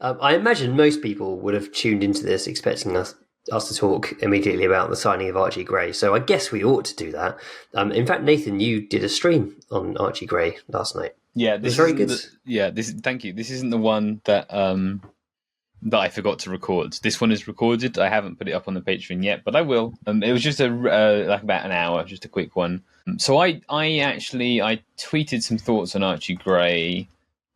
I imagine most people would have tuned into this expecting us to talk immediately about the signing of Archie Gray. So I guess we ought to do that. In fact, Nathan, you did a stream on Archie Gray last night. Yeah, It was very good. Thank you. This isn't the one that that I forgot to record. This one is recorded. I haven't put it up on the Patreon yet, but I will. It was just like about an hour, just a quick one. So I tweeted some thoughts on Archie Gray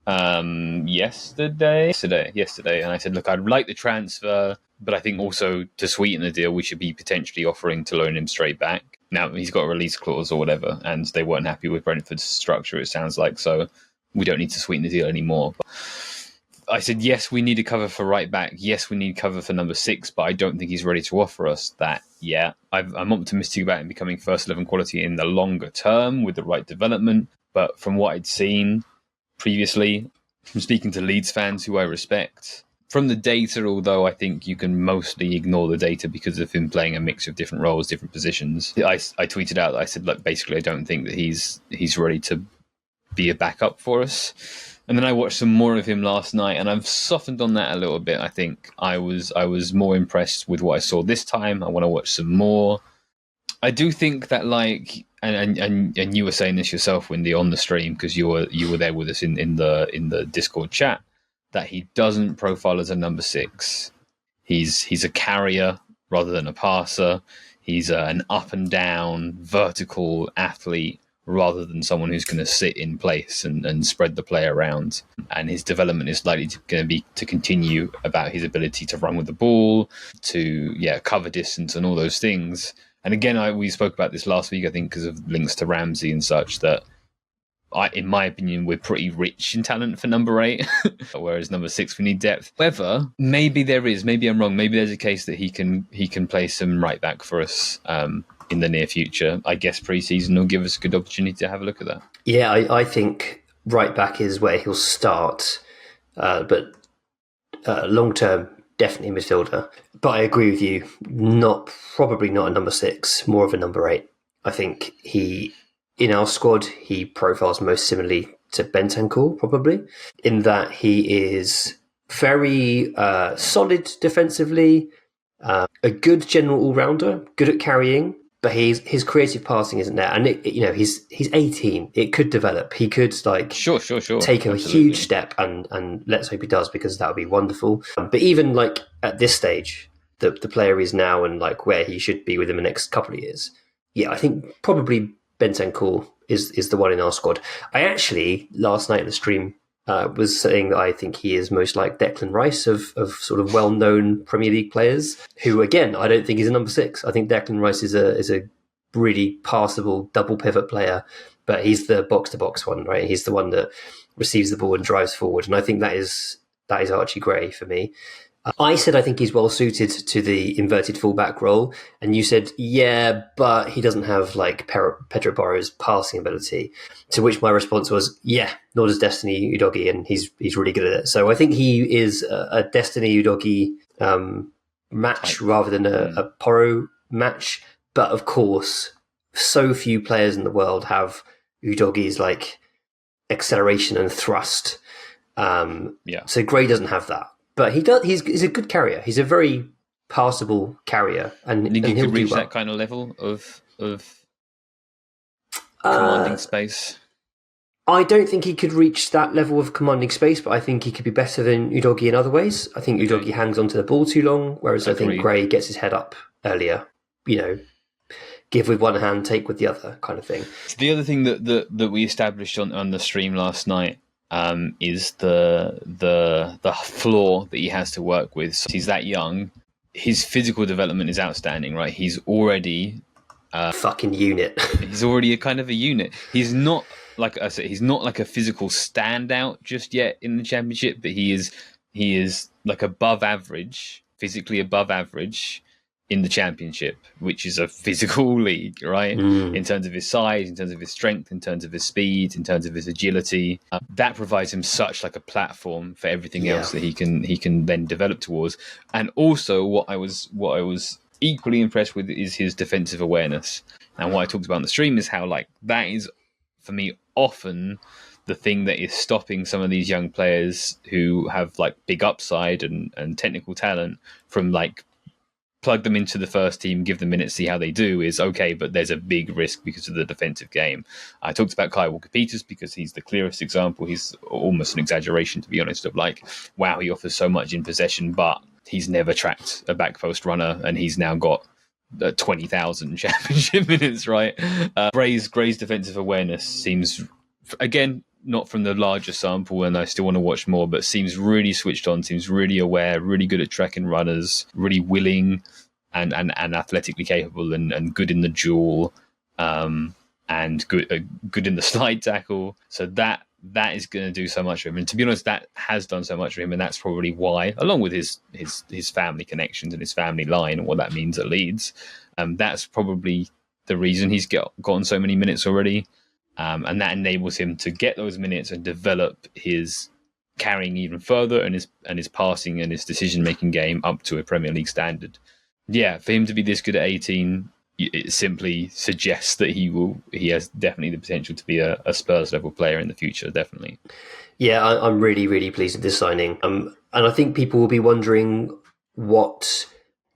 yesterday, and I said, look, I'd like the transfer, but I think also to sweeten the deal, we should be potentially offering to loan him straight back. Now he's got a release clause or whatever, and they weren't happy with Brentford's structure, it sounds like, so we don't need to sweeten the deal anymore. But I said, yes, we need a cover for right back. Yes, we need cover for number 6, but I don't think he's ready to offer us that yet. I'm optimistic about him becoming first 11 quality in the longer term with the right development. But from what I'd seen previously, from speaking to Leeds fans who I respect, from the data, although I think you can mostly ignore the data because of him playing a mix of different roles, different positions. I tweeted out, I said, look, basically, I don't think that he's ready to be a backup for us. And then I watched some more of him last night, and I've softened on that a little bit. I think I was more impressed with what I saw this time. I want to watch some more. I do think that, like, and you were saying this yourself, Wendy, on the stream, because you were there with us in the Discord chat, that he doesn't profile as a number 6. He's a carrier rather than a passer. He's an up and down vertical athlete rather than someone who's going to sit in place and spread the play around. And his development is likely to continue about his ability to run with the ball, to cover distance and all those things. And again, we spoke about this last week, I think, because of links to Ramsey and such, that in my opinion, we're pretty rich in talent for number 8, whereas number 6, we need depth. However, maybe I'm wrong. Maybe there's a case that he can play some right back for us in the near future. I guess pre-season will give us a good opportunity to have a look at that. Yeah, I think right back is where he'll start, but long term, definitely midfielder. But I agree with you, probably not a number 6, more of a number 8. I think in our squad, he profiles most similarly to Bentancur, probably, in that he is very solid defensively, a good general all-rounder, good at carrying, but his creative passing isn't there. And he's 18. It could develop. He could sure take a huge step, and let's hope he does, because that would be wonderful. But even like at this stage, the player is now and like where he should be within the next couple of years. Yeah, I think probably Bentancur is the one in our squad. I actually, last night in the stream, was saying that I think he is most like Declan Rice of sort of well-known Premier League players, who, again, I don't think is a number 6. I think Declan Rice is a really passable double pivot player, but he's the box-to-box one, right? He's the one that receives the ball and drives forward, and I think that is Archie Gray for me. I said I think he's well suited to the inverted fullback role, and you said, yeah, but he doesn't have like Pedro Porro's passing ability. To which my response was, yeah, nor does Destiny Udogie, and he's really good at it. So I think he is a Destiny Udogie match rather than a Porro match. But of course, so few players in the world have Udogie's like acceleration and thrust. So Gray doesn't have that. But he does. He's a good carrier. He's a very passable carrier, and you think he could reach that kind of level of commanding space. I don't think he could reach that level of commanding space, but I think he could be better than Udogie in other ways. I think Udogie hangs onto the ball too long, whereas I think Gray gets his head up earlier. Give with one hand, take with the other, kind of thing. The other thing that we established on the stream last night is the floor that he has to work with. So he's that young. His physical development is outstanding, right? He's already fucking unit. He's already a kind of a unit. He's not, like I said, he's not like a physical standout just yet in the Championship, but he is like above average, physically above average in the Championship, which is a physical league, right? In terms of his size, in terms of his strength, in terms of his speed, in terms of his agility. That provides him such like a platform for everything else that he can then develop towards. And also what I was equally impressed with is his defensive awareness. And what I talked about on the stream is how like that is, for me, often the thing that is stopping some of these young players who have like big upside and technical talent from like plug them into the first team, give them minutes, see how they do is okay, but there's a big risk because of the defensive game. I talked about Kyle Walker-Peters because he's the clearest example. He's almost an exaggeration, to be honest, of like, wow, he offers so much in possession, but he's never tracked a back post runner, and he's now got 20,000 championship minutes, right? Gray's defensive awareness seems, again, not from the larger sample, and I still want to watch more, but seems really switched on, seems really aware, really good at tracking runners, really willing and athletically capable and good in the duel, and good in the slide tackle. So that is going to do so much for him. And to be honest, that has done so much for him, and that's probably why, along with his family connections and his family line and what that means at Leeds, that's probably the reason he's gotten so many minutes already. And that enables him to get those minutes and develop his carrying even further and his passing and his decision-making game up to a Premier League standard. Yeah, for him to be this good at 18, it simply suggests that he has definitely the potential to be a Spurs level player in the future, definitely. Yeah, I'm really, really pleased with this signing. And I think people will be wondering what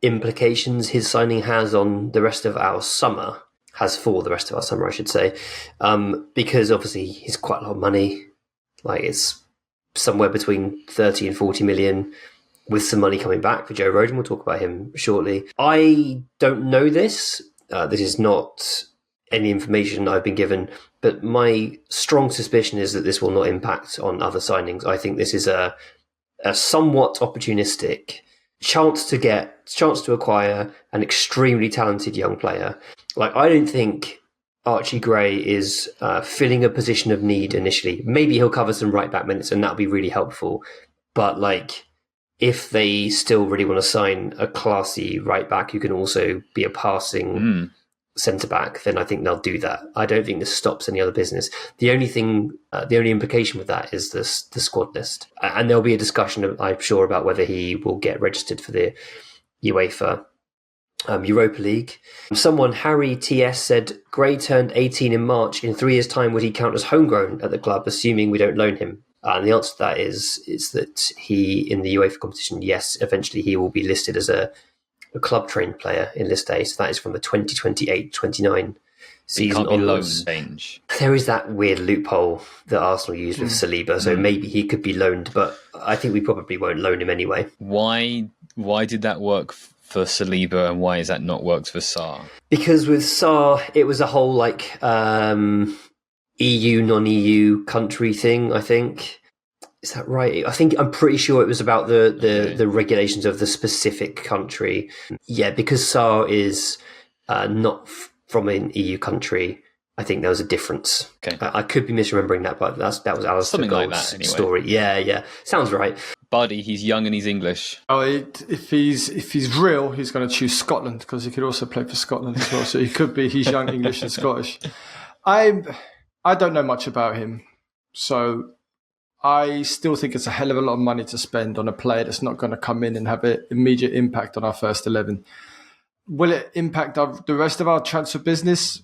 implications his signing has on the rest of our summer. Has for the rest of our summer, I should say, because obviously he's quite a lot of money. Like it's somewhere between 30 and 40 million, with some money coming back for Joe Rodon. We'll talk about him shortly. I don't know this. This is not any information I've been given, but my strong suspicion is that this will not impact on other signings. I think this is a somewhat opportunistic chance to acquire an extremely talented young player. Like, I don't think Archie Gray is filling a position of need initially. Maybe he'll cover some right back minutes, and that'll be really helpful. But like, if they still really want to sign a classy right back who can also be a passing centre back, then I think they'll do that. I don't think this stops any other business. The only implication with that is the squad list, and there'll be a discussion, I'm sure, about whether he will get registered for the UEFA Europa League. Someone, Harry TS, said Gray turned 18 in March. In 3 years' time, would he count as homegrown at the club, assuming we don't loan him? And the answer to that is that he, in the UEFA competition, yes, eventually he will be listed as a club-trained player in List A. So that is from the 2028-29 season. He can't be onwards. loaned change. There is that weird loophole that Arsenal used with Saliba, so maybe he could be loaned, but I think we probably won't loan him anyway. Why did that work for Saliba, and why has that not worked for Sarr? Because with Sarr, it was a whole like EU, non-EU country thing, I think. Is that right? I'm pretty sure it was about the regulations of the specific country. Yeah, because Sarr is not from an EU country, I think there was a difference. Okay. I could be misremembering that, but that was Alistair Gold's anyway. Story. Yeah. Sounds right. Buddy, he's young and he's English. Oh, if he's real, he's going to choose Scotland, because he could also play for Scotland as well. So he's young, English and Scottish. I don't know much about him, so I still think it's a hell of a lot of money to spend on a player that's not going to come in and have an immediate impact on our first 11. Will it impact the rest of our transfer business?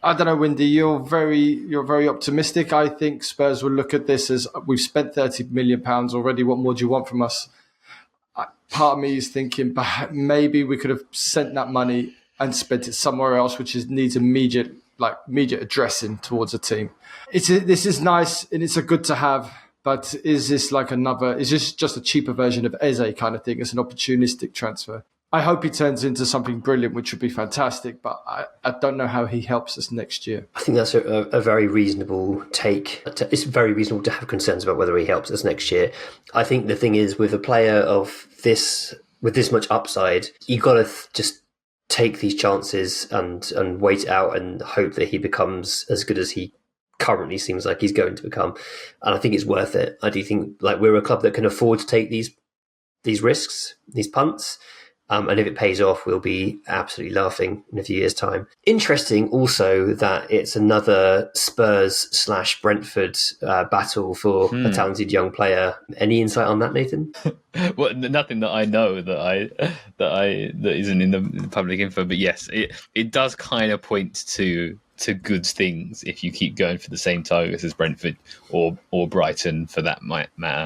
I don't know, Windy. You're very optimistic. I think Spurs will look at this as, we've spent £30 million already. What more do you want from us? Part of me is thinking maybe we could have sent that money and spent it somewhere else, which needs immediate addressing towards a team. This is nice and it's a good to have, but is this just a cheaper version of Eze kind of thing? It's an opportunistic transfer. I hope he turns into something brilliant, which would be fantastic, but I don't know how he helps us next year. I think that's a very reasonable take. It's very reasonable to have concerns about whether he helps us next year. I think the thing is, with a player with this much upside, you got to just take these chances and wait it out and hope that he becomes as good as he currently seems like he's going to become. And I think it's worth it. I do think we're a club that can afford to take these risks, these punts. And if it pays off, we'll be absolutely laughing in a few years' time. Interesting also that it's another Spurs/Brentford battle for a talented young player. Any insight on that, Nathan? Well, nothing that I know that isn't in the public info. But yes, it does kind of point to to good things if you keep going for the same targets as Brentford or Brighton, for that matter.